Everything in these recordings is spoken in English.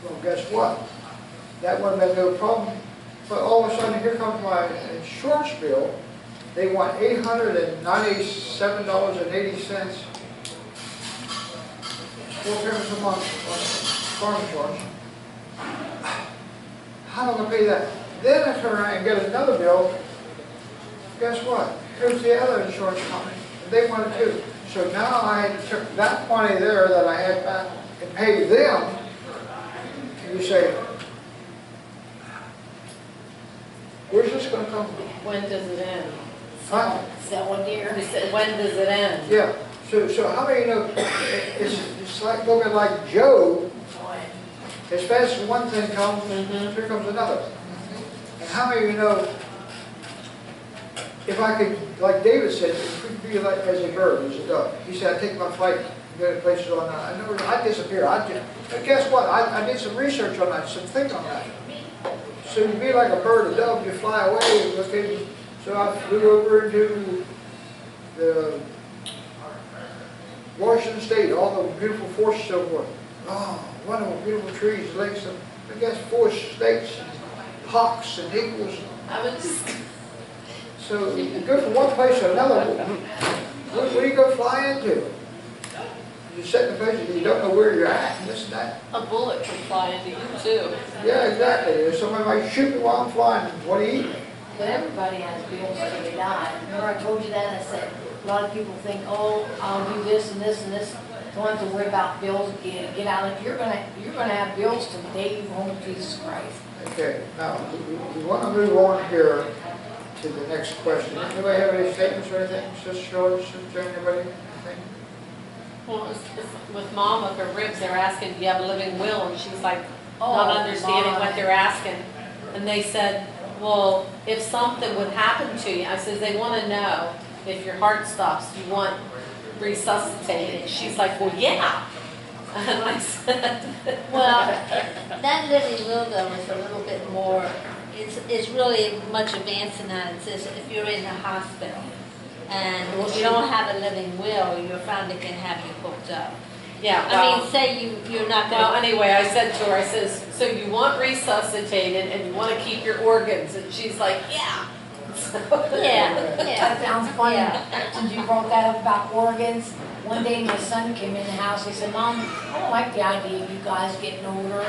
Well, guess what? That would have been no problem. But all of a sudden, here comes my insurance bill. They want $897.80. 4 payments a month on car insurance. How am I going to pay that? Then I turn around and get another bill. Guess what? Here's the other insurance company. They want it too. So now I took that money there that I had back and paid them. And you say, where's this going to come from? When does it end? Huh? Is that 1 year? When does it end? Yeah. So how many know, it's like a little bit like Job. As fast as one thing comes, here comes another. And how many of you know, if I could, like David said, if we could be like as a bird, as a dove. He said, I take my flight and go to places on that. I never, I'd disappear. But guess what? I did some research on that, some things on that. So you be like a bird, a dove, you fly away. Okay, so I flew over into the Washington State, all the beautiful forests so forth. Oh, wonderful, beautiful trees, lakes, and I guess 4 states, hawks and eagles. I would just. So you go from one place to another. What do you go fly into? You sit in a place and you don't know where you're at, and this and that. A bullet could fly into you too. Yeah, exactly. If somebody might shoot me while I'm flying, what do you eat? But everybody has bills until they die. Remember I told you that? I said, a lot of people think, oh, I'll do this and this and this. Don't have to worry about bills. Get out of it. You're gonna have bills till the day you go home to Jesus Christ. Okay, now we want to move on here to the next question. Anybody have any statements or anything? Sister George, Sister anybody? Anything? Well, it's with Mom with her ribs, they're asking, do you have a living will? And she's like, Oh, not understanding my. what they're asking. And they said, well, if something would happen to you, I said, they want to know if your heart stops, you want resuscitated. She's like, well, yeah. And I said, Well, that living will though is a little bit more, it's really much advanced in that. It says if you're in the hospital and you don't have a living will, your family can have you hooked up. yeah, I well, mean, say you're not well, going to, anyway, I said to her, I says, so you want resuscitated and you want to keep your organs? And she's like, yeah. yeah, That yeah. sounds funny. Yeah. Since you brought that up about organs, one day my son came in the house. He said, Mom, I don't like the idea of you guys getting older.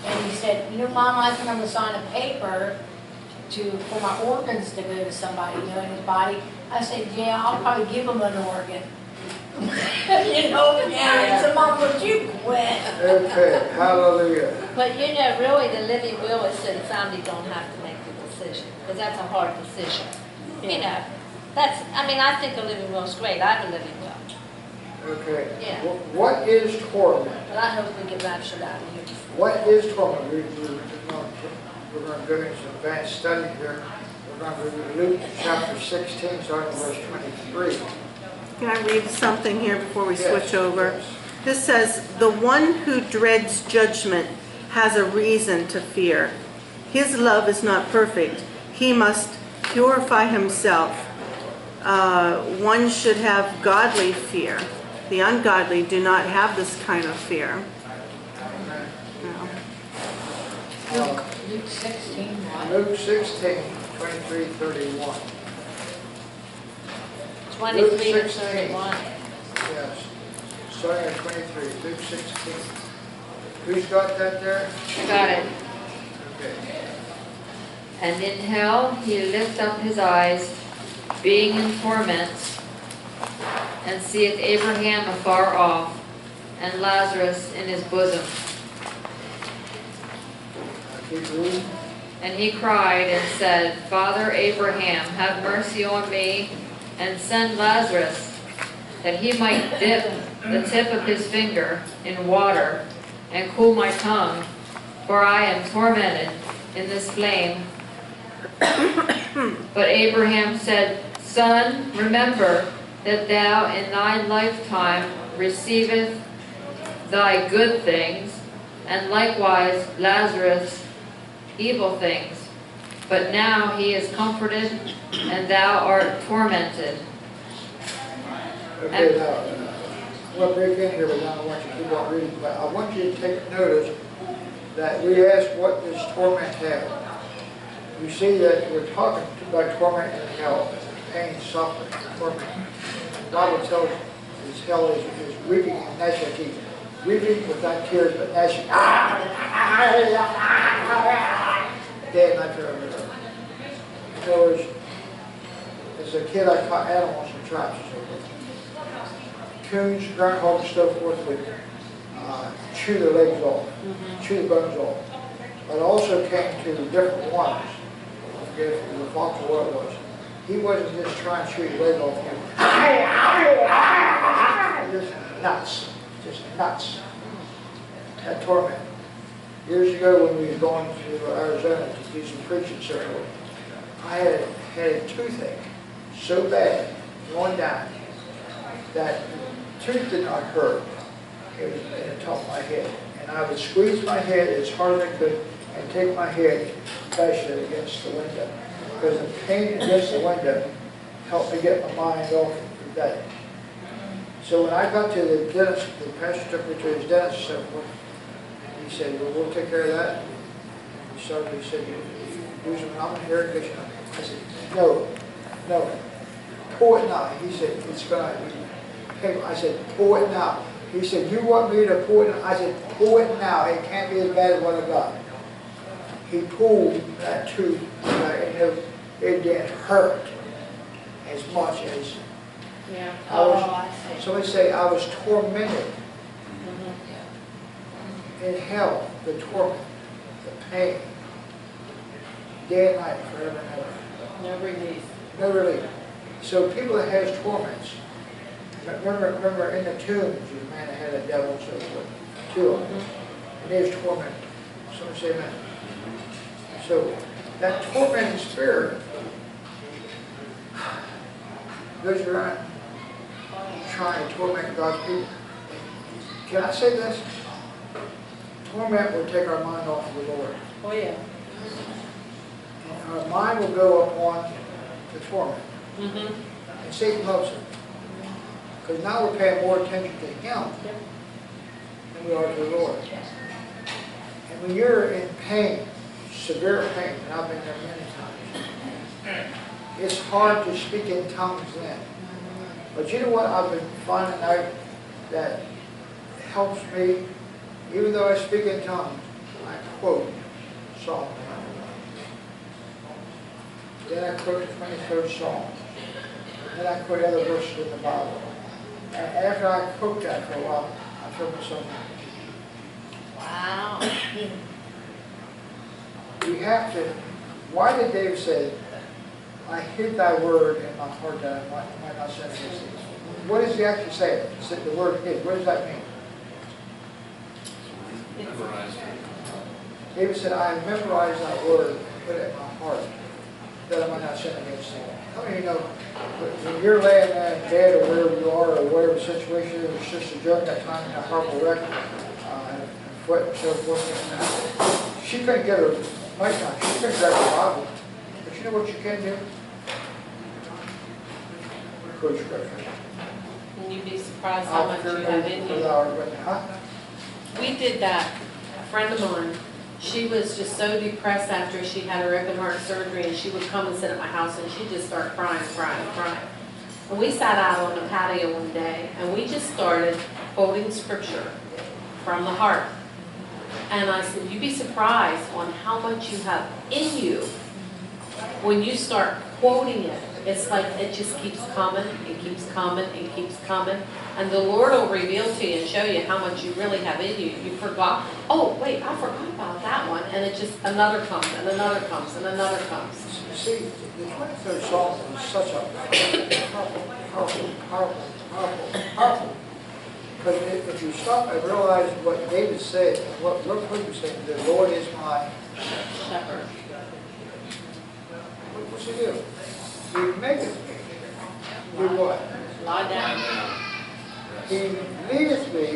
And he said, you know, Mom, I think I'm going to sign a paper for my organs to go to somebody, you know, in his body. I said, yeah, I'll probably give him an organ. You know, yeah. So Mom, would you quit? Okay, hallelujah. But you know, really the living will is that the family don't have to make the decision, because that's a hard decision. You know, that's, I mean, I think a living will is great. I have a living will. Okay. Yeah. What is torment? But I hope we get raptured out of here. What is torment? We're going to go into some advanced study here. We're going to read Luke chapter 16, starting in verse 23. Can I read something here before we Yes, switch over? yes. This says, the one who dreads judgment has a reason to fear. His love is not perfect. He must purify himself. One should have godly fear. The ungodly do not have this kind of fear. No. Luke 16, right? Luke 16, 23, 31. 23 to 16. 31. Yes. Starting at 23, Luke 16. Who's got that there? I got it. Okay. And in hell he lift up his eyes, being in torments, and seeth Abraham afar off, and Lazarus in his bosom. Keep reading. And he cried and said, Father Abraham, have mercy on me, and send Lazarus, that he might dip the tip of his finger in water, and cool my tongue, for I am tormented in this flame. But Abraham said, Son, remember that thou in thy lifetime receiveth thy good things, and likewise Lazarus evil things. But now he is comforted, and thou art tormented. Okay, now, we'll break in here, but now I want you to keep on reading. But I want you to take notice that we ask, what does torment have? We see that we're talking about torment and hell, pain, suffering, torment. The Bible tells us hell is weeping and gnashing of teeth. Weeping without tears, but gnashing. Day and night forever. In other words, as a kid, I caught animals in traps and so forth. Coons, groundhogs, and so forth would chew their legs off, chew the bones off. But also came to different ones. I forget if it was a fox or what it was. He wasn't just trying to chew your leg off. He was just nuts. That torment. Years ago when we were going to Arizona to do some preaching so forth, I had a toothache so bad, going down, that the tooth did not hurt. It was in the top of my head. And I would squeeze my head as hard as I could and take my head, bash it against the window. Because the pain against the window helped me get my mind off the day. So when I got to the dentist, the pastor took me to his dentist and so forth. He said, well, we'll take care of that. He said, you do some common irrigation. I said, no. Pull it now. He said, it's going to be. I said, pull it now. He said, you want me to pull it now? I said, pull it now. It can't be as bad as what I got. He pulled that tooth, and it didn't hurt as much as somebody say I was tormented. In hell, the torment, the pain, day and night, forever and ever. No relief. No relief. So people that has torments, remember in the tombs, the man that had a devil and so forth, two of them, and there's torment. Someone say amen. So that tormenting spirit goes around trying to torment God's people. Can I say this? Torment will take our mind off of the Lord. Oh yeah. And our mind will go upon the torment. And Satan loves it. Because now we're paying more attention to him than we are to the Lord. And when you're in pain, severe pain, and I've been there many times, it's hard to speak in tongues then. But you know what I've been finding out that helps me? Even though I speak in tongues, I quote Psalm 1. Then I quote the 23rd Psalm. Then I quote other verses in the Bible. And after I quote that for a while, I feel myself. Wow. We have to. Why did David say, I hid thy word in my heart that I might not sin against thee? What does he actually say? He said the word hid. What does that mean? David said, I have memorized thy word and put it in my heart that I might not sin against thee. How many of you know, when you're laying there in bed or wherever you are or whatever the situation is, or Sister Joan that time in a horrible wreck, foot and so forth, she couldn't get her mic on. She couldn't grab the Bible. But you know what you can do? Quote scripture. And you'd be surprised how much you have in you. We did that. A friend of mine, she was just so depressed after she had her open heart surgery, and she would come and sit at my house and she'd just start crying. And we sat out on the patio one day and we just started quoting scripture from the heart. And I said, you'd be surprised on how much you have in you when you start quoting it. It's like it just keeps coming, it keeps coming, it keeps coming. And the Lord will reveal to you and show you how much you really have in you. You forgot, oh wait, I forgot about that one. And it just, another comes, and another comes, and another comes. See, the 23rd Psalm is such a powerful. Because if you stop and realize what David said, what David said, the Lord is my Shepherd. What's he do? He maketh me. Do what? Lie down. He leadeth me.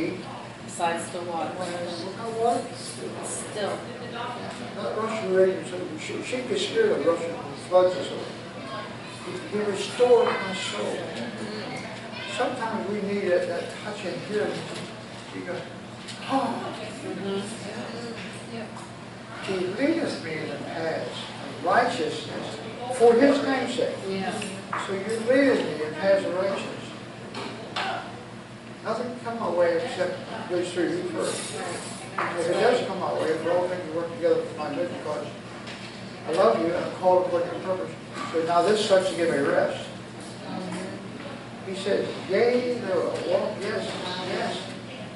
Beside still water. What? Still. Not Russian radio. She could steer the Russian floods us over. He restored my soul. Sometimes we need that touch and hearing. You go, oh. He leadeth me in the paths of righteousness for his name's sake. Yeah. So you leadeth me in paths of righteousness. Nothing can come my way except it goes through you first. If it does come my way, for all things work together for my good, because I love you and I'm called according to your purpose. So now this starts to give me rest. He says, yea, though I walk,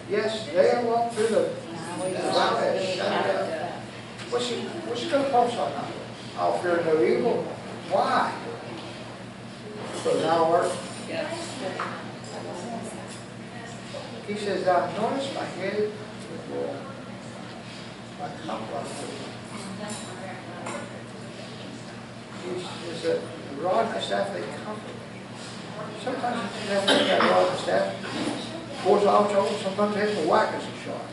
yes, they walk through the valley of shadow of death. What's he going to prophesy now? I'll fear no evil. Why? For thou art. He says, thou anointest my head with oil. My cup runneth over. He says that the rod and the staff, they comfort me. Sometimes you have to get rod and staff. Pours out over, sometimes they have to whack us a shot.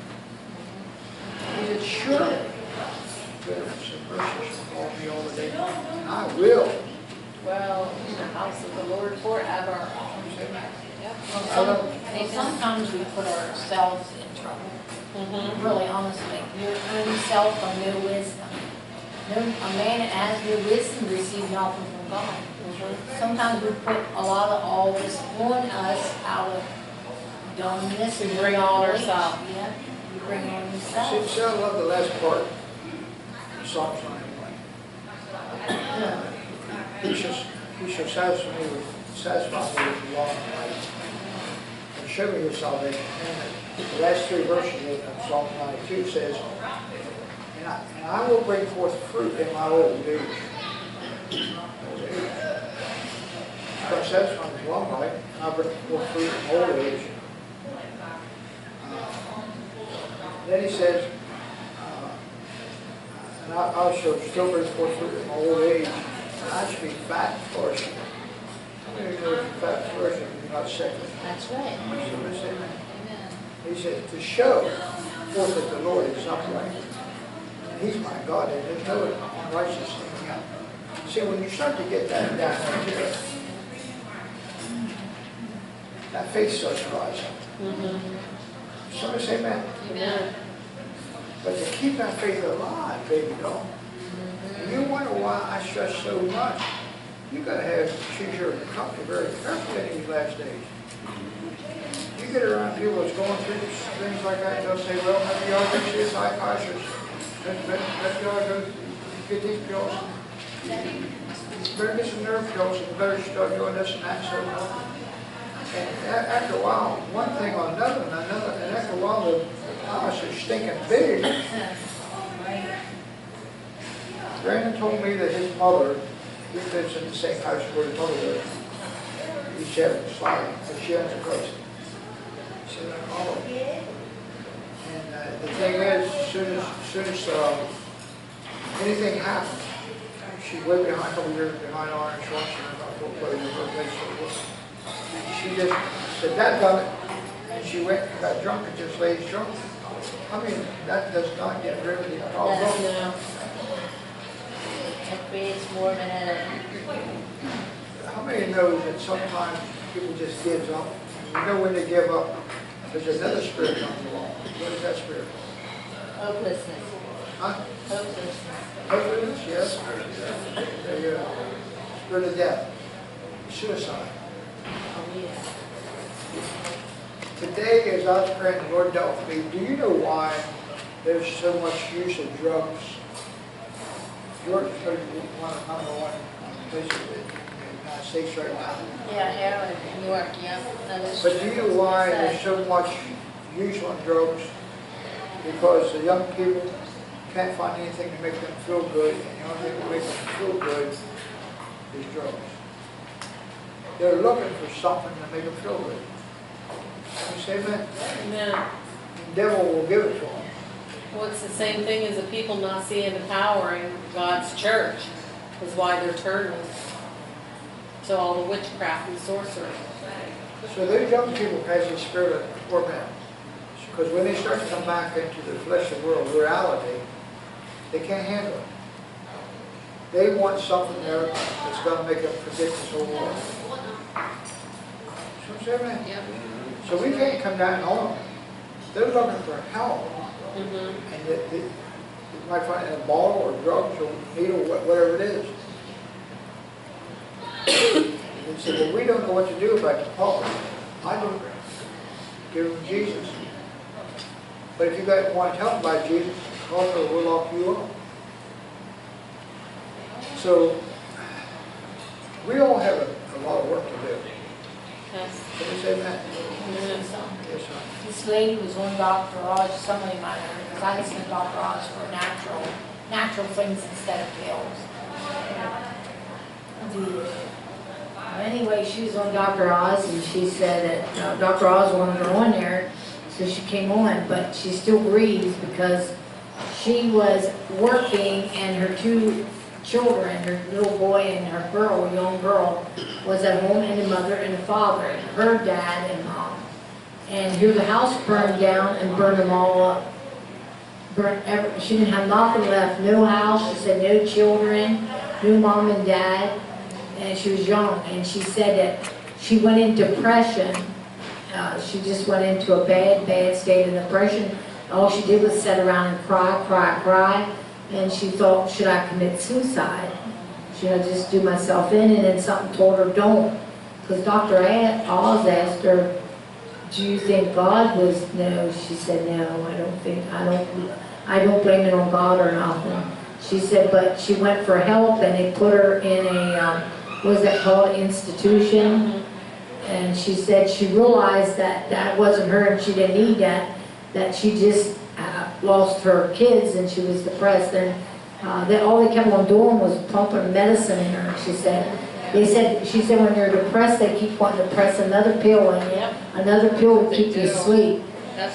He said, surely goodness and mercy shall follow me all the day long, and I will. Well, in the house of the Lord forever. Yep. Sometimes we put ourselves in trouble. Really, honestly, your own self or no wisdom. A man that has no wisdom receives nothing from God. Sometimes we put a lot of all this on us out of dumbness. We bring on ourselves. Yeah, you bring on See, yourself. I love the last part of Psalms 91. He shall satisfy me with long life and show me his salvation. And the last 3 verses of Psalm 92 says, and I will bring forth fruit in my old age. God satisfy me with long life, and I'll bring forth fruit in old age. Then he says, and I shall still bring forth fruit in my old age, and I shall be fat and flourishing. How many of you know if you're fat and flourishing, you're not sickly? That's right. Amen. He said, to show forth that the Lord is upright. He's my God, and there's no unrighteousness in him. See, when you start to get that down here, that faith starts rising. Somebody say amen. Amen. But to keep that faith alive, baby doll, and you wonder why I stress so much, you got to choose your company very carefully in these last days. You get around people that's going through things like that, they'll say, well, maybe you ought to see a psychiatrist. Maybe you ought to get these pills. You better get some nerve pills and you better start doing this and that and so on. And after a while, one thing on another and another, and after a while, the house is stinking big. Brandon told me that his mother, he lives in the same house where his mother lives. He's having a slide, but she owns a place. He said, oh. And the thing is, as soon as anything happens, she's way behind, a couple years behind on insurance, and about foreclosure, her place. She just said, that done it. And she went and got drunk and just laid drunk. I mean, that does not get rid of the problem. No. It creates more of a headache. How many know that sometimes people just give up? You know when they give up, there's another spirit comes along. What is that spirit? Hopelessness. Huh? Hopelessness. Hopelessness, yes. The spirit of death. Suicide. Oh, yeah. Today, as I was praying, the Lord dealt with me. Do you know why there's so much use of drugs? Georgia is one of the #1 places in the United States right now. Yeah, heroin in New York, yeah. That is But do true. you know why there's so much use on drugs? Because the young people can't find anything to make them feel good, and the only thing to make them feel good is drugs. They're looking for something to make them feel good. You say amen? Amen. The devil will give it to them. Well, it's the same thing as the people not seeing the power in God's church, is why they're turning to all the witchcraft and sorcery. So those young people has the spirit of torment. Because when they start to come back into the fleshly world, reality, they can't handle it. They want something there that's going to make them forget this whole world. So, amen. Yep. So we can't come down on them. They're looking for help. Mm-hmm. And You might find it in a bottle or drugs or needle, whatever it is. And said, well, we don't know what to do about the problem. I don't. Give them Jesus. But if you got want to help by Jesus, also will lock you up. So we all have a lot of work to do. Yes. Can you say that? Yes. Yes, sir. This lady was on Dr. Oz, somebody might have heard, because I listen to Dr. Oz for natural things instead of pills. Anyway, she was on Dr. Oz, and she said that Dr. Oz wanted her on there, so she came on, but she still grieves because she was working and her two children, her little boy and her girl, young girl, was at home, and the mother and the father, and her dad and mom. And here the house burned down and burned them all up. She didn't have nothing left, no house, she said no children, no mom and dad, and she was young. And she said that she went into depression. She just went into a bad state of depression. All she did was sit around and cry. And she thought, should I commit suicide? Should I just do myself in? And then something told her, don't. Because Dr. Oz asked her, do you think God was? No. She said, no, I don't blame it on God or nothing. She said, but she went for help, and they put her in a, what is that called, institution. And she said she realized that that wasn't her and she didn't need that she just lost her kids and she was depressed. And that all they kept on doing was pumping medicine in her. She said when you're depressed, they keep wanting to press another pill in you, another pill to keep you asleep.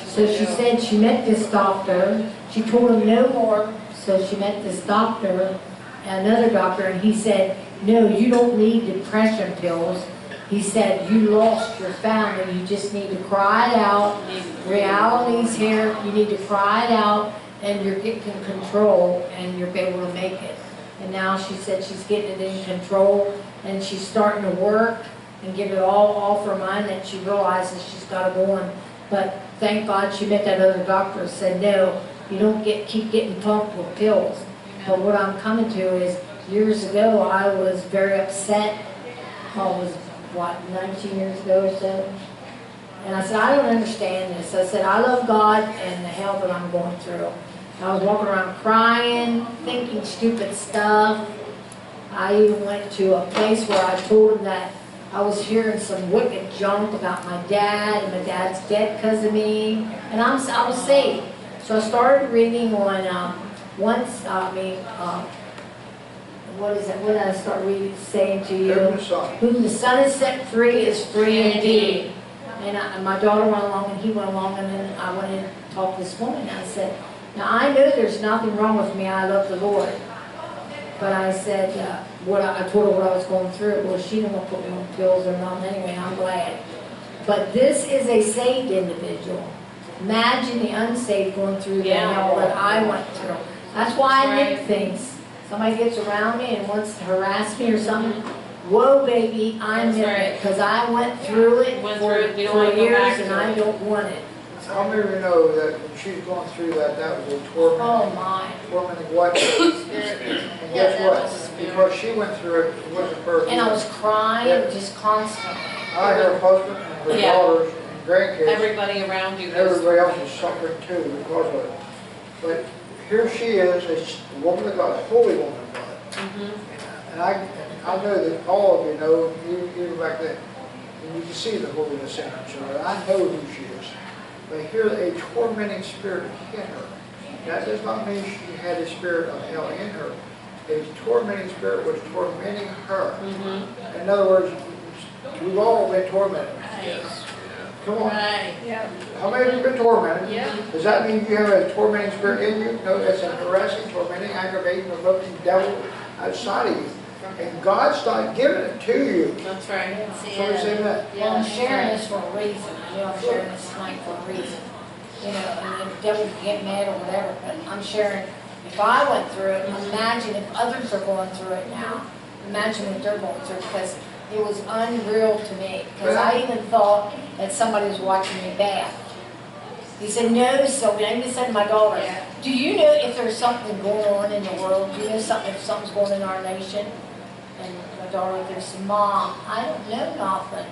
So she said she met this doctor. She told him no more. So she met this doctor, another doctor, and he said, no, you don't need depression pills. He said, you lost your family. You just need to cry it out. Reality's here. You need to cry it out, and you're getting control, and you'll be able to make it. And now she said she's getting it in control, and she's starting to work and give it all off her mind, that she realizes she's got to go on. But thank God she met that other doctor and said, no, you don't keep getting pumped with pills. But what I'm coming to is, years ago, I was very upset. I was, 19 years ago or so? And I said, I don't understand this. I said, I love God and the hell that I'm going through. I was walking around crying, thinking stupid stuff. I even went to a place where I told him that I was hearing some wicked junk about my dad, and my dad's dead because of me. And I was saved. So I started reading on, what is it? What did I start reading, saying to you? Whom the Son has set free is free indeed. And my daughter went along, and he went along, and then I went in and talked to this woman, and I said, now I know there's nothing wrong with me. I love the Lord. But I said, I told her what I was going through. Well, she didn't want to put me on pills or nothing anyway, and I'm glad. But this is a saved individual. Imagine the unsaved going through the hell that I went through. That's why I nip things. Somebody gets around me and wants to harass me or something, whoa, baby, I'm in it, because I went through it for years and I don't want it. How many of you know that when she's going through that was a tormenting what? And guess what? Because she went through it, it wasn't her. And I was crying just constantly. I, her husband, and her daughters, and grandkids. Everybody around you. Everybody else is suffering too because of it. But here she is, a woman of God, a holy woman of God. And I know that all of you know, even back then, and you can see the holiness in her. So I know who she is. But here a tormenting spirit hit her. That does not mean she had a spirit of hell in her. A tormenting spirit was tormenting her. In other words, we've all been tormented. Yes. Come on. Right. Yeah. How many of you have been tormented? Yeah. Does that mean you have a tormenting spirit in you? No, that's a harassing, tormenting, aggravating, revoking devil outside of you. And God's not giving it to you. That's right. Somebody say that. Well, I'm sharing this for a reason. I know I'm sharing this tonight for a reason. You know, and the devil can get mad or whatever, but I'm sharing, if I went through it, imagine if others are going through it now. Imagine what they're going through, because it was unreal to me. Because I even thought that somebody was watching me back. He said, no, Sylvia. I even said to my daughter, Yeah. do you know if there's something going on in the world? Do you know something, if something's going on in our nation? And my daughter looked at me and said, Mom, I don't know nothing.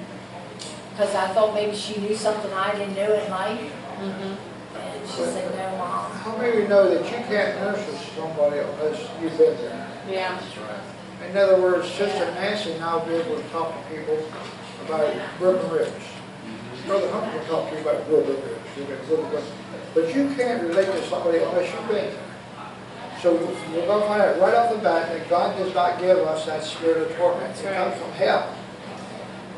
Because I thought maybe she knew something I didn't know in life. And she said, no, Mom. How many of you know that you can't minister to somebody unless you've been there? Yeah. In other words, Sister Nancy and I will be able to talk to people about broken ribs. Brother Hunter will talk to you about broken ribs. But you can't relate to somebody unless you've been there. So we're going to find out right off the bat that God does not give us that spirit of torment. It comes from hell.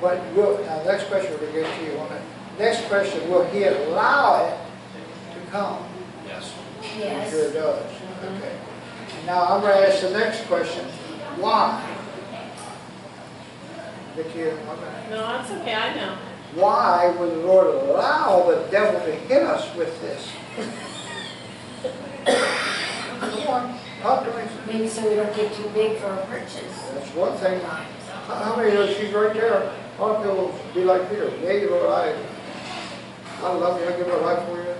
But now, next question we're going to get to you on it. Next question, will He allow it to come? Yes. Yes. Sure it does. Okay. Now I'm going to ask the next question. Why? Vicki, I'm gonna- No, that's okay, I know. why would the Lord allow the devil to hit us with this? Come on, talk to me. Maybe so we don't get too big for our britches. That's one thing. How many of she's right there? A lot of people be like Peter. Yeah, Lord, I love you. I give my life for you.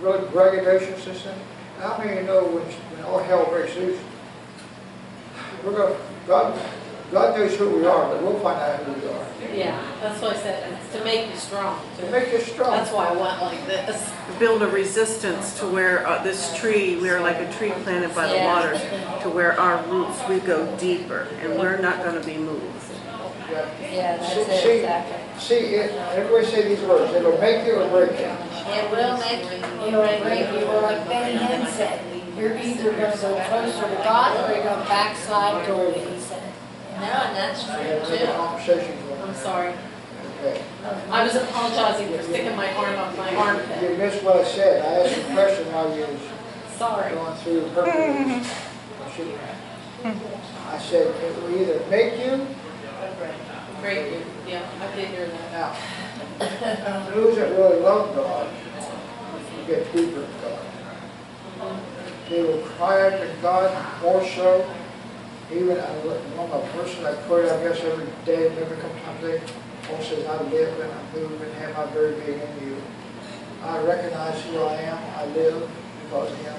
Really braggadocious system. How many of you know when all hell breaks loose? God knows who we are, but we'll find out who we are. Yeah, that's what I said, it's to make you strong. To make us strong. That's why I went like this. Build a resistance to where this tree, we are like a tree planted by the Yeah. waters, to where our roots, we go deeper, and we're not going to be moved. Yeah, that's it, See, exactly. see, everybody say these words. It'll make you or break you. It will make you. You know, break you, or like Benny Hinn said, you're either going to go closer to God or you're going to backslide toward it, he said. No, and that's We have true another too. conversation going I'm on. sorry. Okay. I was apologizing for sticking my arm up my You armpit. missed what I said. I asked you a question while you was Sorry. going through her page. I said, it will either make you. Great, yeah, I did hear that. Now, those that really love God, you get deeper in God. They will cry out to God more so. Even I'm a person that quote, I guess, every day, maybe a couple times a day. Paul says, I live and I move and have my very being in you. I recognize who I am. I live because of Him.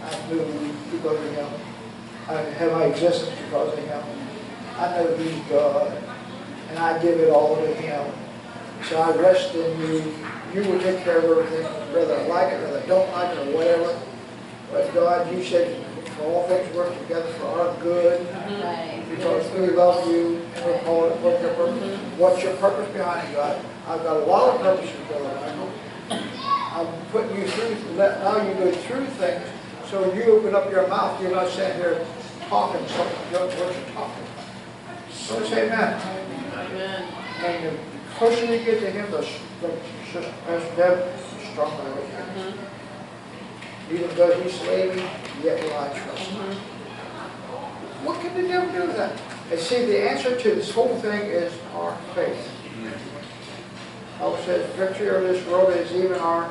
I move because of Him. I have my existence because of Him. I know He's God. And I give it all to Him. So I rest in you. You will take care of everything, whether I like it, whether I don't like it, or whatever. But God, you said, for all things work together for our good, Right. because we love you and we're called to work your purpose. What's your purpose behind it, God? I've got a lot of purposes, Brother Michael. I'm putting you through, allow you to go through things, so when you open up your mouth, you're not sitting here talking something, you don't know what you're talking about. So say amen. Amen. And the closer you get to Him, the Pastor Deb, the stronger you get. Even though He slayed me, yet will I trust Him. What can the devil do with that? And see, the answer to this whole thing is our faith. The Bible says, victory over this world is even our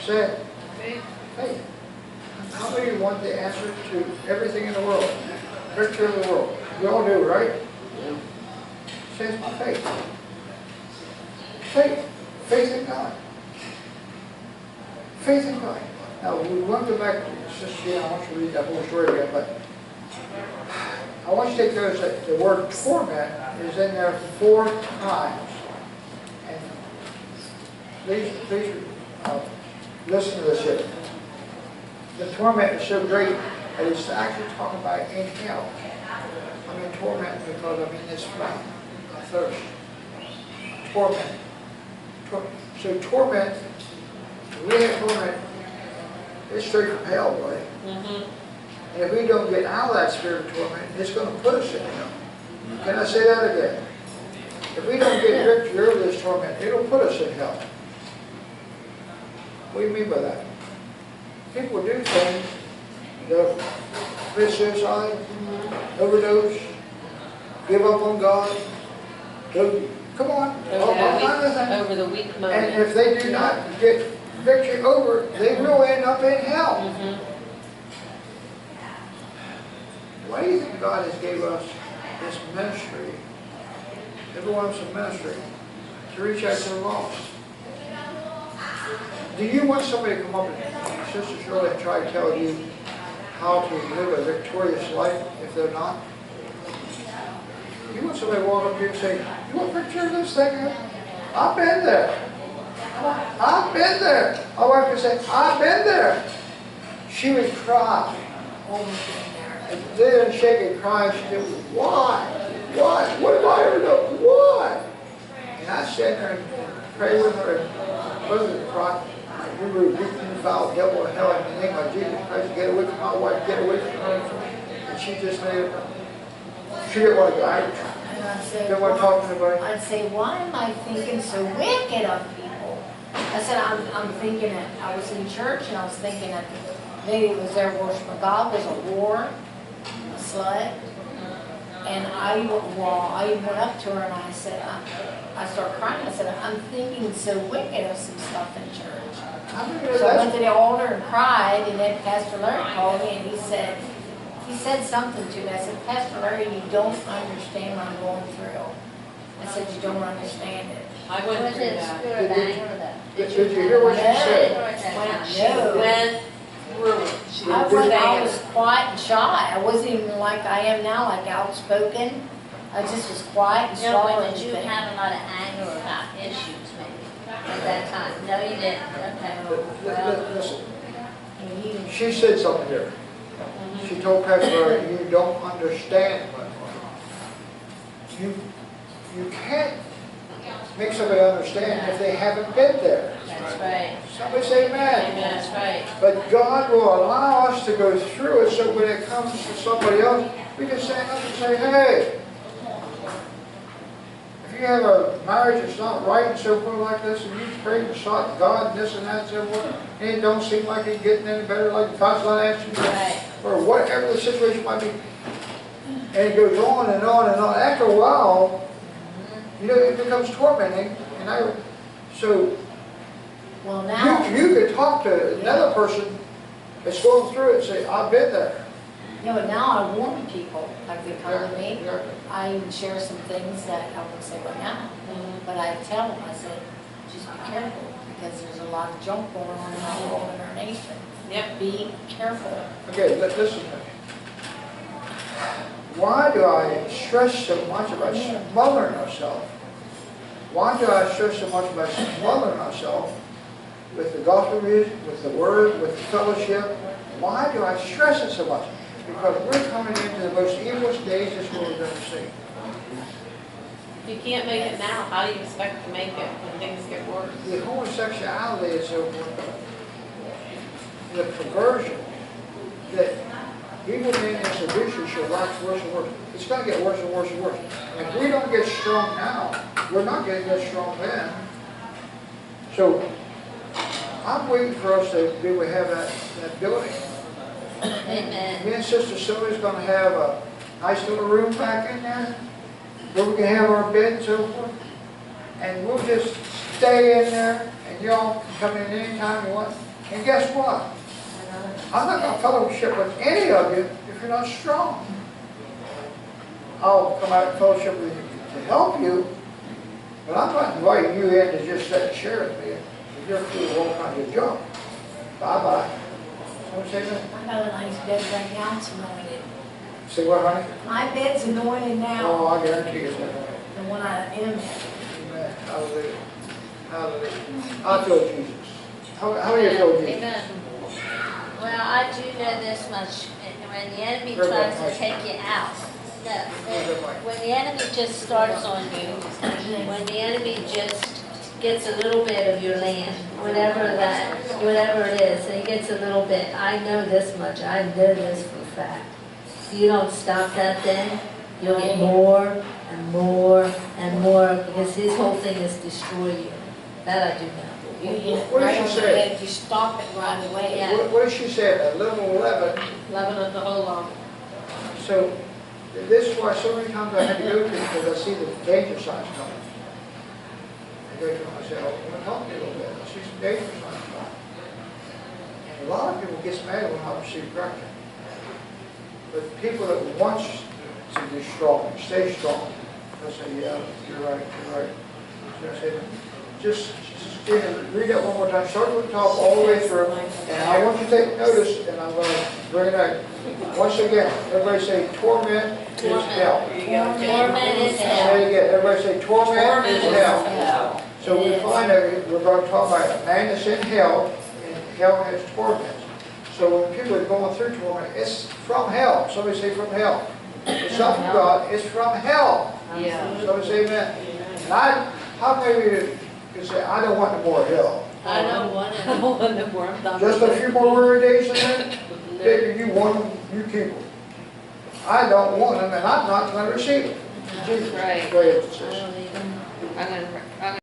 sin. Faith. How many of you want the answer to everything in the world? Victory over the world. We all do, right? It says faith. Faith. Faith in God. Faith in God. Now, we want to go back to Sister Gina. I want you to read that whole story again, but I want you to take notice that the word torment is in there 4 times. And please listen to this here. The torment is so great that it's actually talking about in hell. I'm in torment because I'm in this flame. I thirst. Torment. So torment, we have torment, it's straight from hell, boy. And if we don't get out of that spirit of torment, it's going to put us in hell. Can I say that again? If we don't get victory over this torment, it'll put us in hell. What do you mean by that? People do things, they'll commit suicide, overdose, give up on God, come on, all kinds of things. Over the weak And moment. if they do not get victory over, they will end up in hell. Why do you think God has gave us this ministry? Every one of us a ministry to reach out to the lost. Do you want somebody to come up and, Sister Shirley, and try to tell you how to live a victorious life if they're not? You want somebody to walk up to you and say, you want a picture of this thing? I've been there. I've been there. My wife would say, I've been there. She would cry. And then shake and cry. She said, why? Why? What have I ever done? Why? And I sat there and prayed with her and both of cry. We rebuke you, foul devil of hell in the name of Jesus Christ. Get away from my wife. Get away from her. And she just made it. She didn't want to go out. Didn't want to talk to anybody. I'd say, why am I thinking so wicked of people? I said, I'm thinking that I was in church and I was thinking that maybe it was their worshiping God was a whore, a slut. And I went up to her and I said, I started crying. I said, I'm thinking so wicked of some stuff in church. So I went to the altar and cried, and then Pastor Larry called me and he said something to me. I said, Pastor Larry, you don't understand what I'm going through. I said, you don't understand it. I went through that. Spirit of anger. Did you hear what she said? She No. went through it. She I was was quiet and shy. I wasn't even like I am now, like outspoken. I just was quiet and No, shy. but did you have a lot of anger about issues maybe at that time? No, you didn't. Okay. Well, Listen, she said something here. She told Pastor, you don't understand what you can't make somebody understand if they haven't been there. that's right. Somebody say amen. That's right. But God will allow us to go through it so when it comes to somebody else, we can stand up and say, hey, if you have a marriage that's not right and so forth like this, and you pray and sought God and this and that and so forth, and it don't seem like it's getting any better, like God's not answering you, Right. or whatever the situation might be, and it goes on and on and on. After a while, you know, it becomes tormenting. And Well, now, you could talk to another person that's going through it and say, I've been there. but now I warn people, like they come to me. Yeah. I even share some things that I won't say right now. But I tell them, I said, just be careful, because there's a lot of junk going on in our world and our nation. Yep. Be careful. Okay, listen to me. Why do I stress so much about smothering ourselves? Why do I stress so much about smothering ourselves with the gospel music, with the word, with fellowship? Why do I stress it so much? Because we're coming into the most evilest days this world has ever seen. If you can't make it now, how do you expect to make it when things get worse? The homosexuality is so forth, the perversion that evil men and seducers shall wax worse and worse. It's going to get worse and worse and worse. And if we don't get strong now, we're not going to get strong then. So I'm waiting for us to be able to have that building. Amen. Me and Sister Sylvia's going to have a nice little room back in there where we can have our bed and so forth. And we'll just stay in there, and y'all can come in anytime you want. And guess what? I'm not going to fellowship with any of you if you're not strong. I'll come out and fellowship with you to help you, but I'm not inviting you in to just sit and share with me. You're full of all kinds of junk. Bye-bye. Someone say that? I got a nice bed right now, it's anointed. Say what, honey? My bed's anointed now, Oh, I guarantee you it's not. the one I am in. Amen. Hallelujah. Hallelujah. I feel Jesus. How do you feel Jesus? Amen. Well, I do know this much, when the enemy tries to take you out, when the enemy just starts on you, when the enemy just gets a little bit of your land, whatever it is, and he gets a little bit, I know this much, I know this for a fact. If you don't stop that then, you'll get more and more and more, because his whole thing is destroy you. That I do know. You hit it What did right she on the say? head, you stop it right away. Yeah. What did she say? A little leaven. Leaven of the whole lump. So this is why so many times I had to go to because I see the danger signs coming. I go to them and I say, oh, help me a little bit. I see some danger signs coming. And a lot of people get mad when I receive correction. But people that want to be strong, stay strong, they'll say, yeah, you're right, you're right. So I say, just Stephen, read that one more time, start from the top all the way through, and I want you to take notice, and I'm gonna bring it out. Once again, everybody say torment is hell. There you go. Torment is hell. Say it again, everybody say torment is hell. hell. So we find that we're going to talk about a man that's in hell, and hell has torment. So when people are going through torment, it's from hell. Somebody say from hell. It's not from God, it's from hell. Yeah. Somebody say amen. And how many of you can say, I don't want no more hell? I don't want I it. don't want no more. I'm done Just with a it. few more weary days in there? Baby, you want them, you keep them. I don't want them, and I'm not going to receive them. Jesus, Right. go ahead, I sis. don't even. I'm gonna